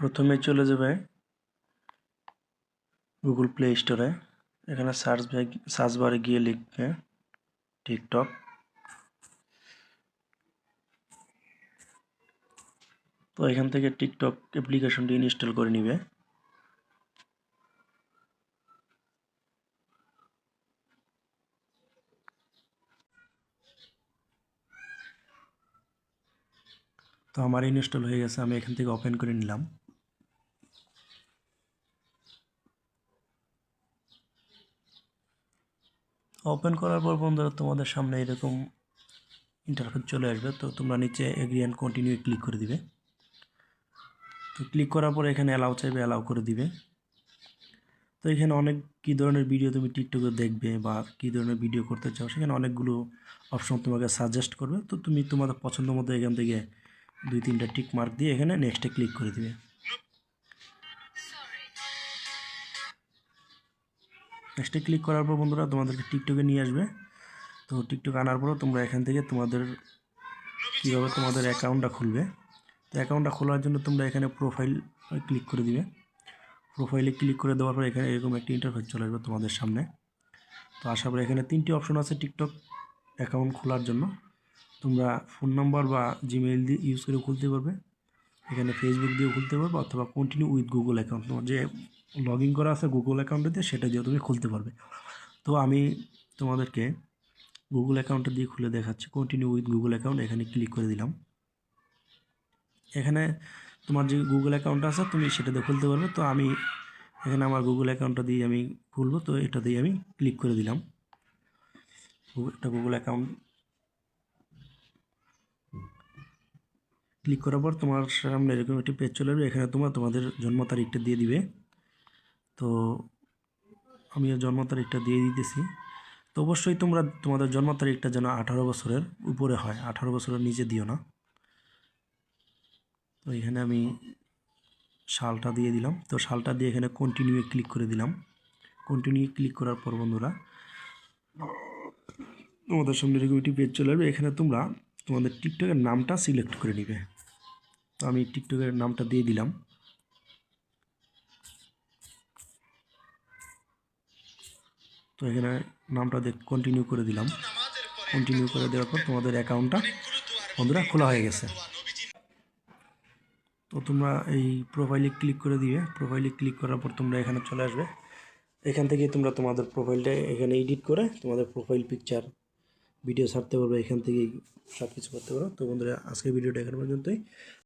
প্রথমে চলে যাবে গুগল প্লে স্টোরে। এখানে সার্চ বারে গিয়ে লিখবে টিকটক। তো এখান থেকে টিকটক অ্যাপ্লিকেশনটি ইনস্টল করে নিবে। তো আমার ইনস্টল হয়ে গেছে, আমি এখান থেকে ওপেন করে নিলাম। ওপেন করার পর বন্ধুরা তোমাদের সামনে এরকম ইন্টারফেস চলে আসবে। তো তোমরা নিচে এগ্রি অ্যান্ড কন্টিনিউ ক্লিক করে দিবে। তো ক্লিক করার পর এখানে অ্যালাউ চাইবে, অ্যালাউ করে দিবে। তো এখানে অনেক কী ধরনের ভিডিও তুমি টিকটকে দেখবে বা কী ধরনের ভিডিও করতে চাও, সেখানে অনেকগুলো অপশন তোমাকে সাজেস্ট করবে। তো তুমি তোমাদের পছন্দ মতো এখান থেকে 2-3টা টিক মার্ক দিয়ে এখানে নেক্সটে ক্লিক করে দিবে। নেক্সটে ক্লিক করার পর বন্ধুরা তোমাদেরকে টিকটকে নিয়ে আসবে। তো টিকটক আনার পরও তোমরা এখান থেকে কীভাবে তোমাদের অ্যাকাউন্টটা খুলবে। তো অ্যাকাউন্টটা খোলার জন্য তোমরা এখানে প্রোফাইল ক্লিক করে দিবে। প্রোফাইলে ক্লিক করে দেওয়ার পর এখানে এরকম একটি ইন্টারফেস চলে আসবে তোমাদের সামনে। তো আসার পর এখানে 3টি অপশন আছে টিকটক অ্যাকাউন্ট খোলার জন্য। তোমরা ফোন নাম্বার বা জিমেইল দিয়ে ইউজ করে খুলতে পারবে। এখানে ফেসবুক দিয়েও খুলতে পারবে অথবা কন্টিনিউ উইথ গুগল অ্যাকাউন্ট, তোমার যে লগ ইন করা আছে গুগল অ্যাকাউন্টে দিয়ে সেটা দিয়েও তুমি খুলতে পারবে। তো আমি তোমাদেরকে গুগল অ্যাকাউন্টটা দিয়ে খুলে দেখাচ্ছি। কন্টিনিউ উইথ গুগল অ্যাকাউন্ট, এখানে ক্লিক করে দিলাম। এখানে তোমার যে গুগল অ্যাকাউন্ট আছে তুমি সেটা দিয়ে খুলতে পারবে। তো আমি এখানে আমার গুগল অ্যাকাউন্টটা দিয়ে আমি খুলবো। তো এটা দিয়ে আমি ক্লিক করে দিলাম। এটা গুগল অ্যাকাউন্ট ক্লিক করার পর তোমার সামনে এরকম একটি পেজ চলে আসবে। এখানে তোমাদের জন্ম তারিখটা দিয়ে দিবে। তো আমি জন্ম তারিখটা দিয়ে দিতেছি। তো অবশ্যই তোমরা তোমাদের জন্ম তারিখটা যেন 18 বছরের উপরে হয়, 18 বছরের নিচে দিও না। তো এখানে আমি সালটা দিয়ে দিলাম। তো সালটা দিয়ে এখানে কন্টিনিউ ক্লিক করে দিলাম। কন্টিনিউ ক্লিক করার পর বন্ধুরা তোমাদের সামনে এরকম একটি পেজ চলে আসবে। এখানে তোমরা তোমাদের টিকটকের নামটা সিলেক্ট করে নিবে। তো আমি টিকটকের নামটা দিয়ে দিলাম। তো এখানে নামটা দিয়ে কন্টিনিউ করে দিলাম। কন্টিনিউ করে দেওয়ার পর তোমাদের অ্যাকাউন্টটা বন্ধুরা খোলা হয়ে গেছে। তো তোমরা এই প্রোফাইলে ক্লিক করে দিবে। প্রোফাইলে ক্লিক করার পর তোমরা এখানে চলে আসবে। এখান থেকে তোমরা তোমাদের প্রোফাইলটা এখানে এডিট করে তোমাদের প্রোফাইল পিকচার ভিডিও ছাড়তে পারবে। এখান থেকেই সব কিছু করতে পারো। তো বন্ধুরা আজকের ভিডিওটা এখানে পর্যন্তই।